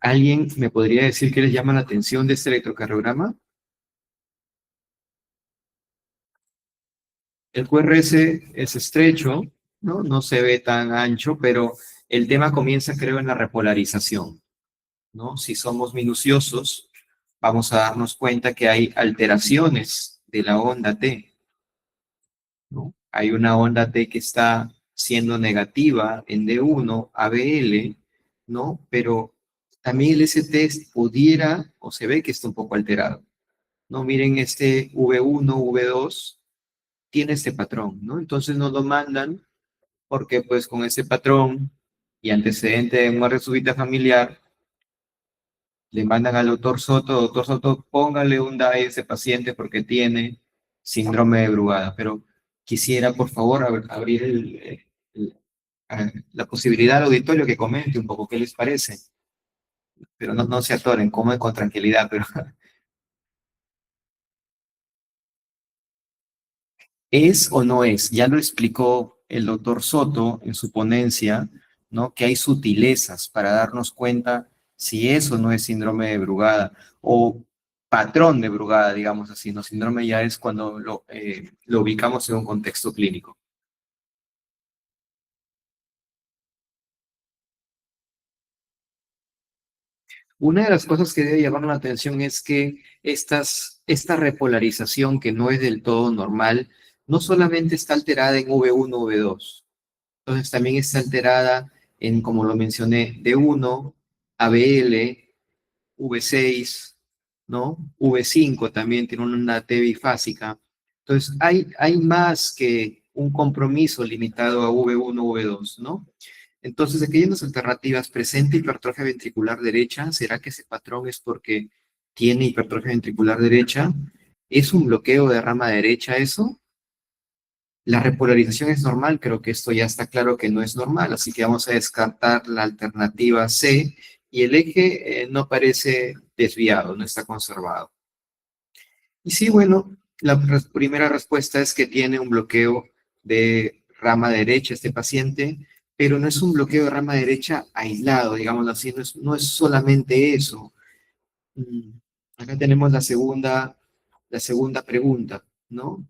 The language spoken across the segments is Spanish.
¿Alguien me podría decir qué les llama la atención de este electrocardiograma? El QRS es estrecho, ¿no? No se ve tan ancho, pero el tema comienza, creo, en la repolarización, ¿no? Si somos minuciosos, vamos a darnos cuenta que hay alteraciones de la onda T, ¿no? Hay una onda T que está siendo negativa en D1, ABL, ¿no? Pero también el ST pudiera, o se ve que está un poco alterado, ¿no? Miren este V1, V2, tiene este patrón, ¿no? Entonces nos lo mandan porque pues con ese patrón y antecedente de muerte súbita familiar, le mandan al doctor Soto, póngale un DAE a ese paciente porque tiene síndrome de Brugada. Pero quisiera, por favor, abrir la posibilidad al auditorio que comente un poco qué les parece. Pero no se atoren, comen con tranquilidad, pero ¿es o no es? Ya lo explicó el doctor Soto en su ponencia, ¿no? Que hay sutilezas para darnos cuenta si es o no es síndrome de Brugada o patrón de Brugada, digamos así, ¿no? Síndrome ya es cuando lo ubicamos en un contexto clínico. Una de las cosas que debe llamar la atención es que esta repolarización que no es del todo normal, no solamente está alterada en V1, V2, entonces también está alterada en, como lo mencioné, D1, ABL, V6, ¿no? V5 también tiene una T bifásica. Entonces hay más que un compromiso limitado a V1, V2, ¿no? Entonces, aquí hay unas alternativas. Presenta hipertrofia ventricular derecha. ¿Será que ese patrón es porque tiene hipertrofia ventricular derecha? ¿Es un bloqueo de rama derecha eso? La repolarización es normal, creo que esto ya está claro que no es normal, así que vamos a descartar la alternativa C y el eje no parece desviado, no está conservado. Y sí, bueno, primera respuesta es que tiene un bloqueo de rama derecha este paciente, pero no es un bloqueo de rama derecha aislado, digamos así, no es solamente eso. Mm, Acá tenemos la segunda pregunta, ¿no?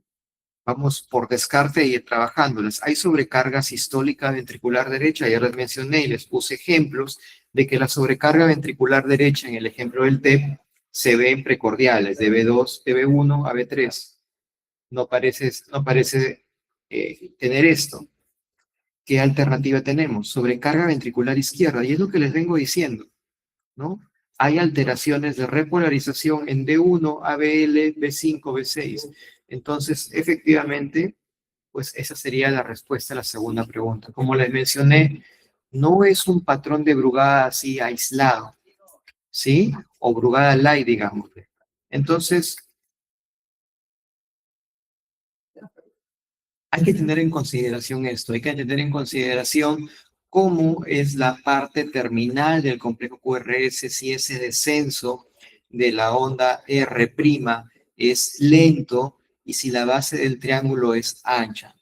Vamos por descarte y ir trabajándolas. Hay sobrecarga sistólica ventricular derecha, ya les mencioné y les puse ejemplos de que la sobrecarga ventricular derecha en el ejemplo del TEP se ve en precordiales de B2, de B1 a B3. No parece tener esto. ¿Qué alternativa tenemos? Sobrecarga ventricular izquierda, y es lo que les vengo diciendo, ¿no? Hay alteraciones de repolarización en D1, ABL, B5, B6. Entonces, efectivamente, pues esa sería la respuesta a la segunda pregunta. Como les mencioné, no es un patrón de Brugada así aislado, ¿sí? O Brugada light, digamos. Entonces, hay que tener en consideración esto, hay que tener en consideración cómo es la parte terminal del complejo QRS, si ese descenso de la onda R' es lento y si la base del triángulo es ancha.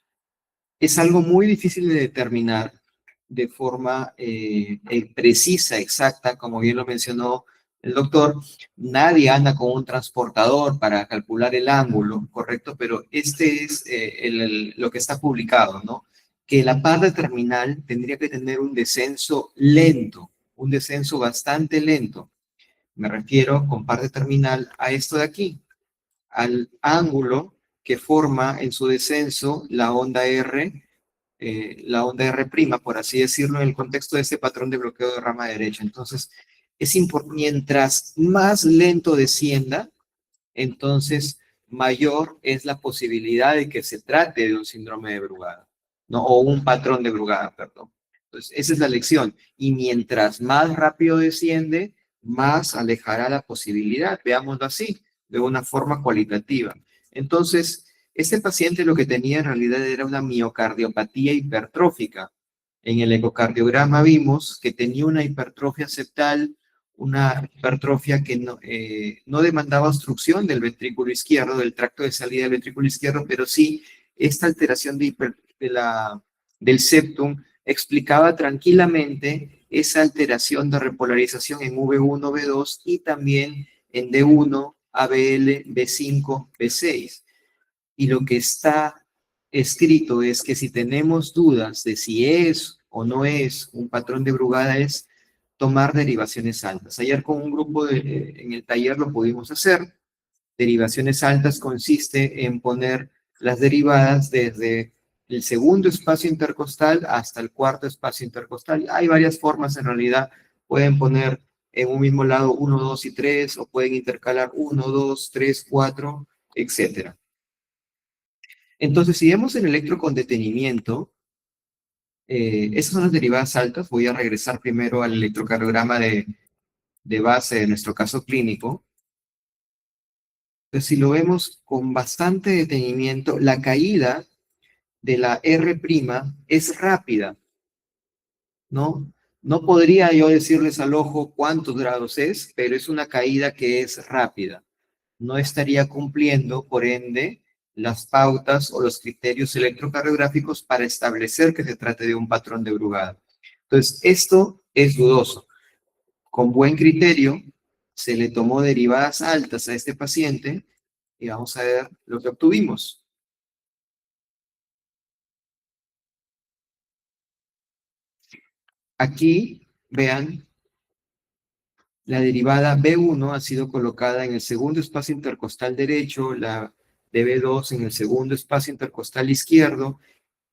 Es algo muy difícil de determinar de forma precisa, exacta, como bien lo mencionó el doctor. Nadie anda con un transportador para calcular el ángulo, ¿correcto? Pero este es lo que está publicado, ¿no? Que la parte terminal tendría que tener un descenso lento, un descenso bastante lento. Me refiero con parte terminal a esto de aquí, al ángulo que forma en su descenso la onda R', por así decirlo, en el contexto de este patrón de bloqueo de rama derecha. Entonces, es importante, mientras más lento descienda, entonces mayor es la posibilidad de que se trate de un síndrome de Brugada, ¿no? O un patrón de Brugada, perdón. Entonces, esa es la lección. Y mientras más rápido desciende, más alejará la posibilidad, veámoslo así, de una forma cualitativa. Entonces, este paciente lo que tenía en realidad era una miocardiopatía hipertrófica. En el ecocardiograma vimos que tenía una hipertrofia septal, una hipertrofia que no demandaba obstrucción del ventrículo izquierdo, del tracto de salida del ventrículo izquierdo, pero sí esta alteración del septum explicaba tranquilamente esa alteración de repolarización en V1, V2 y también en D1, ABL, B5, B6. Y lo que está escrito es que si tenemos dudas de si es o no es un patrón de Brugada, es tomar derivaciones altas. Ayer con un grupo en el taller lo pudimos hacer. Derivaciones altas consiste en poner las derivadas desde el segundo espacio intercostal hasta el cuarto espacio intercostal. Hay varias formas en realidad. Pueden poner en un mismo lado 1, 2 y 3, o pueden intercalar 1, 2, 3, 4, etcétera. Entonces, si vemos el electro con detenimiento, esas son las derivadas altas. Voy a regresar primero al electrocardiograma de base de nuestro caso clínico. Entonces, si lo vemos con bastante detenimiento, la caída de la R' es rápida, ¿no? No podría yo decirles al ojo cuántos grados es, pero es una caída que es rápida. No estaría cumpliendo, por ende, las pautas o los criterios electrocardiográficos para establecer que se trate de un patrón de Brugada. Entonces, esto es dudoso. Con buen criterio, se le tomó derivadas altas a este paciente y vamos a ver lo que obtuvimos. Aquí, vean, la derivada B1 ha sido colocada en el segundo espacio intercostal derecho, la de B2 en el segundo espacio intercostal izquierdo,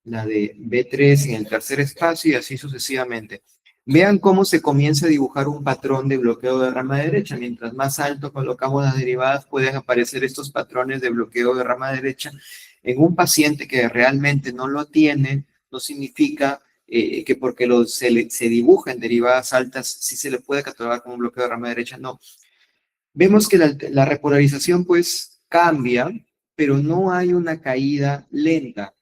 la de B3 en el tercer espacio y así sucesivamente. Vean cómo se comienza a dibujar un patrón de bloqueo de rama derecha. Mientras más alto colocamos las derivadas, pueden aparecer estos patrones de bloqueo de rama derecha. En un paciente que realmente no lo tiene, no significa que porque se dibujan derivadas altas, sí se le puede catalogar como un bloqueo de rama derecha. No. Vemos que la repolarización pues cambia, pero no hay una caída lenta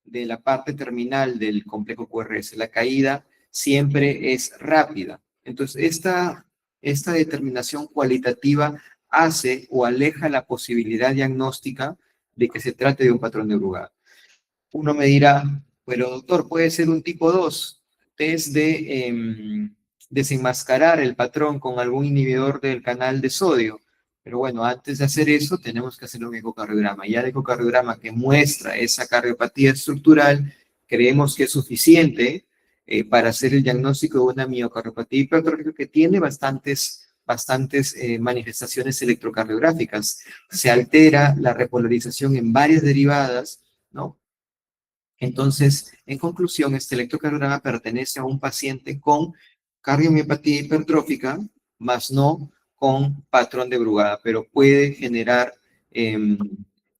de la parte terminal del complejo QRS. La caída siempre es rápida. Entonces, esta determinación cualitativa hace o aleja la posibilidad diagnóstica de que se trate de un patrón de Brugada. Uno me dirá, pero doctor, puede ser un tipo 2, test de desenmascarar el patrón con algún inhibidor del canal de sodio. Pero bueno, antes de hacer eso, tenemos que hacer un ecocardiograma. Ya el ecocardiograma que muestra esa cardiopatía estructural, creemos que es suficiente para hacer el diagnóstico de una miocardiopatía hipertrófica que tiene bastantes manifestaciones electrocardiográficas. Se altera la repolarización en varias derivadas, ¿no? Entonces, en conclusión, este electrocardiograma pertenece a un paciente con cardiomiopatía hipertrófica, más no con patrón de Brugada, pero puede generar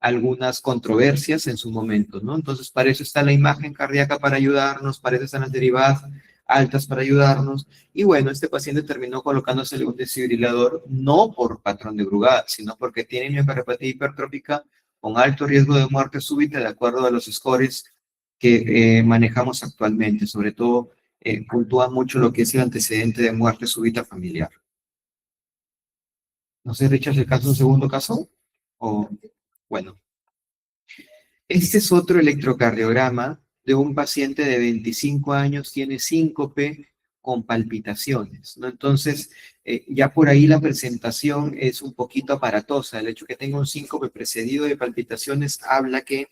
algunas controversias en su momento, ¿no? Entonces, para eso está la imagen cardíaca para ayudarnos, para eso están las derivadas altas para ayudarnos. Y bueno, este paciente terminó colocándose un desfibrilador no por patrón de Brugada, sino porque tiene miocardiopatía hipertrófica con alto riesgo de muerte súbita de acuerdo a los scores que manejamos actualmente. Sobre todo, puntúa mucho lo que es el antecedente de muerte súbita familiar. No sé, Richard, ¿el caso un segundo caso? O, bueno, este es otro electrocardiograma de un paciente de 25 años, tiene síncope con palpitaciones, ¿no? Entonces, ya por ahí la presentación es un poquito aparatosa. El hecho que tenga un síncope precedido de palpitaciones habla que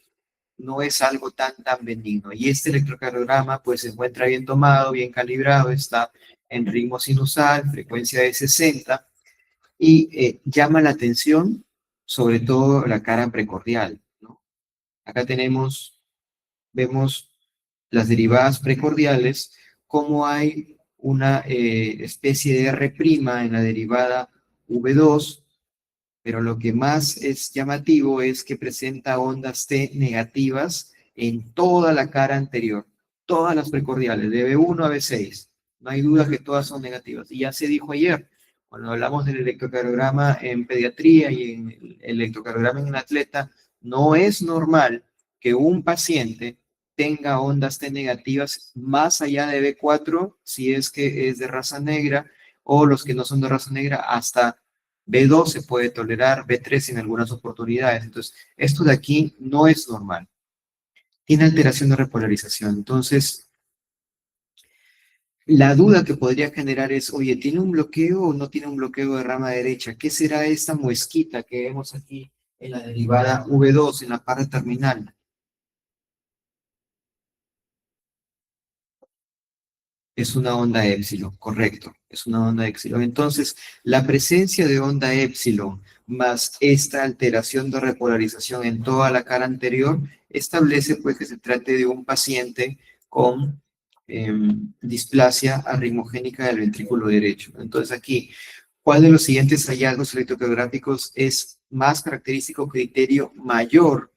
no es algo tan benigno. Y este electrocardiograma pues se encuentra bien tomado, bien calibrado, está en ritmo sinusal, frecuencia de 60, y llama la atención sobre todo la cara precordial, ¿no? Acá vemos las derivadas precordiales, como hay una especie de R' en la derivada V2, pero lo que más es llamativo es que presenta ondas T negativas en toda la cara anterior, todas las precordiales, de B1 a B6. No hay duda que todas son negativas. Y ya se dijo ayer, cuando hablamos del electrocardiograma en pediatría y en el electrocardiograma en un atleta, no es normal que un paciente tenga ondas T negativas más allá de B4, si es que es de raza negra, o los que no son de raza negra, hasta B2 se puede tolerar, B3 en algunas oportunidades. Entonces, esto de aquí no es normal. Tiene alteración de repolarización. Entonces, La duda que podría generar es, oye, ¿tiene un bloqueo o no tiene un bloqueo de rama derecha? ¿Qué será esta muesquita que vemos aquí en la derivada V2, en la parte terminal? Es una onda épsilon, correcto, es una onda épsilon. Entonces, la presencia de onda épsilon más esta alteración de repolarización en toda la cara anterior establece pues que se trate de un paciente con displasia arritmogénica del ventrículo derecho. Entonces aquí, ¿cuál de los siguientes hallazgos electrocardiográficos es más característico criterio mayor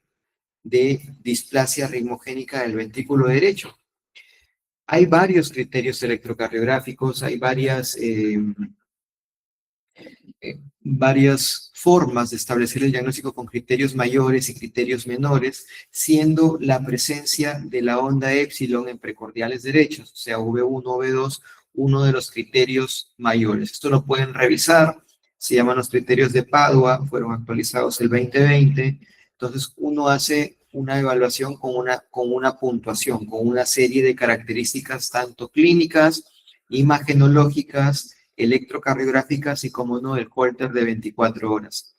de displasia arritmogénica del ventrículo derecho? Hay varios criterios electrocardiográficos, hay varias formas de establecer el diagnóstico con criterios mayores y criterios menores, siendo la presencia de la onda épsilon en precordiales derechos, o sea, V1, V2, uno de los criterios mayores. Esto lo pueden revisar, se llaman los criterios de Padua, fueron actualizados el 2020, entonces uno hace una evaluación con una puntuación, con una serie de características tanto clínicas, imagenológicas, electrocardiográficas y, como no, el Holter de 24 horas.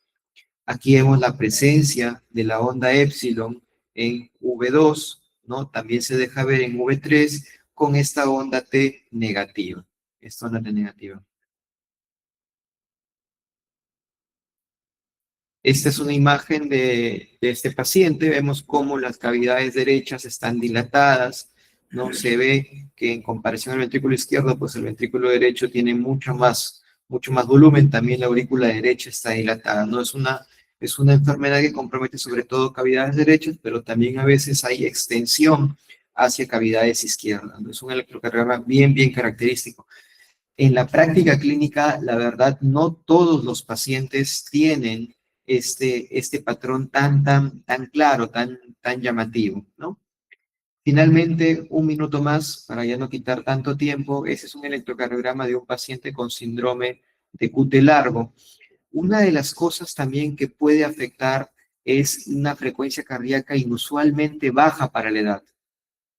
Aquí vemos la presencia de la onda épsilon en V2, ¿no? También se deja ver en V3 con esta onda T negativa. Esta onda T negativa. Esta es una imagen de este paciente. Vemos cómo las cavidades derechas están dilatadas, ¿no? Se ve que en comparación al ventrículo izquierdo, pues el ventrículo derecho tiene mucho más volumen. También la aurícula derecha está dilatada, ¿no? Es una enfermedad que compromete sobre todo cavidades derechas, pero también a veces hay extensión hacia cavidades izquierdas, ¿no? Es un electrocardiograma bien característico. En la práctica clínica, la verdad, no todos los pacientes tienen este patrón tan claro, tan llamativo, ¿no? Finalmente, un minuto más, para ya no quitar tanto tiempo, ese es un electrocardiograma de un paciente con síndrome de QT largo. Una de las cosas también que puede afectar es una frecuencia cardíaca inusualmente baja para la edad.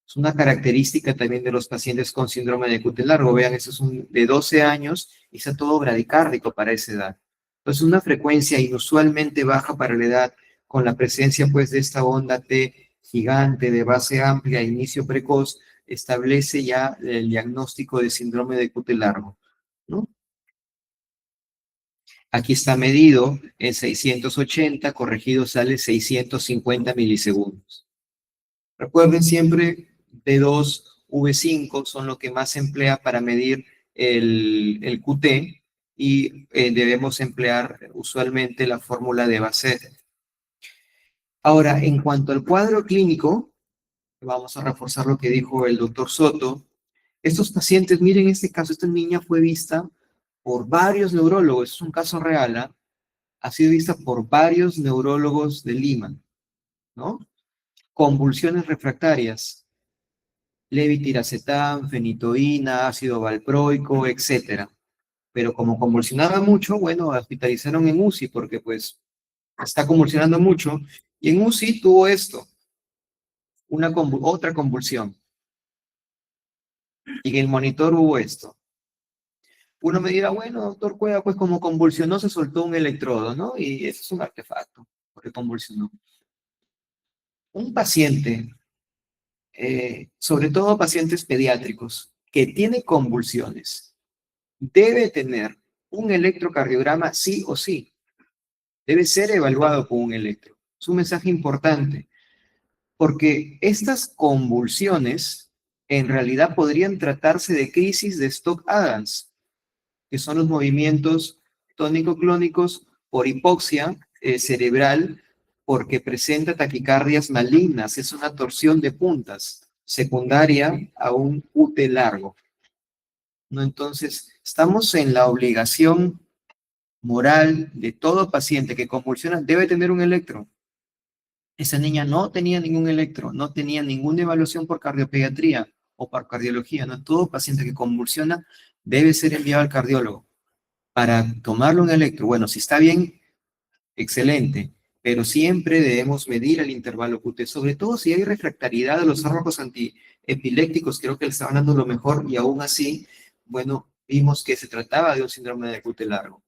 Es una característica también de los pacientes con síndrome de QT largo. Vean, eso es de 12 años y está todo bradicárdico para esa edad. Entonces, una frecuencia inusualmente baja para la edad, con la presencia pues de esta onda T gigante de base amplia, inicio precoz, establece ya el diagnóstico de síndrome de QT largo, ¿no? Aquí está medido en 680, corregido sale 650 milisegundos. Recuerden siempre, D2, V5 son lo que más se emplea para medir el QT y debemos emplear usualmente la fórmula de Bassett. Ahora, en cuanto al cuadro clínico, vamos a reforzar lo que dijo el doctor Soto. Estos pacientes, miren este caso, esta niña fue vista por varios neurólogos, es un caso real, ¿eh? Ha sido vista por varios neurólogos de Lima, ¿no? Convulsiones refractarias, levetiracetam, fenitoína, ácido valproico, etcétera. Pero como convulsionaba mucho, bueno, hospitalizaron en UCI porque pues está convulsionando mucho. Y en UCI tuvo esto, otra convulsión. Y en el monitor hubo esto. Uno me dirá, bueno, doctor Cueva, pues como convulsionó se soltó un electrodo, ¿no? Y eso es un artefacto, porque convulsionó. Un paciente, sobre todo pacientes pediátricos, que tiene convulsiones, debe tener un electrocardiograma sí o sí. Debe ser evaluado con un electro. Es un mensaje importante, porque estas convulsiones en realidad podrían tratarse de crisis de Stock-Adams, que son los movimientos tónico-clónicos por hipoxia cerebral, porque presenta taquicardias malignas. Es una torsión de puntas secundaria a un QT largo, ¿no? Entonces, estamos en la obligación moral de todo paciente que convulsiona debe tener un electro. Esa niña no tenía ningún electro, no tenía ninguna evaluación por cardiopediatría o por cardiología, ¿no? Todo paciente que convulsiona debe ser enviado al cardiólogo para tomarle un electro. Bueno, si está bien, excelente, pero siempre debemos medir el intervalo QT, sobre todo si hay refractariedad de los fármacos antiepilépticos, creo que le estaban dando lo mejor y aún así, bueno, vimos que se trataba de un síndrome de QT largo.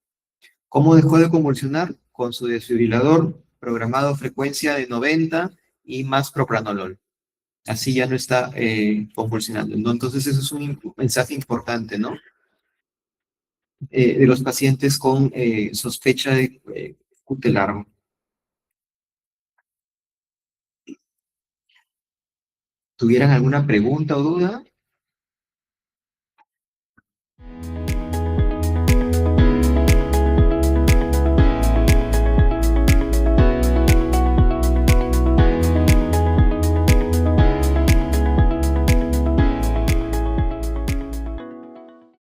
¿Cómo dejó de convulsionar? Con su desfibrilador programado frecuencia de 90 y más propranolol. Así ya no está convulsionando, ¿no? Entonces, eso es un mensaje importante, ¿no? De los pacientes con sospecha de QT largo. ¿Tuvieran alguna pregunta o duda?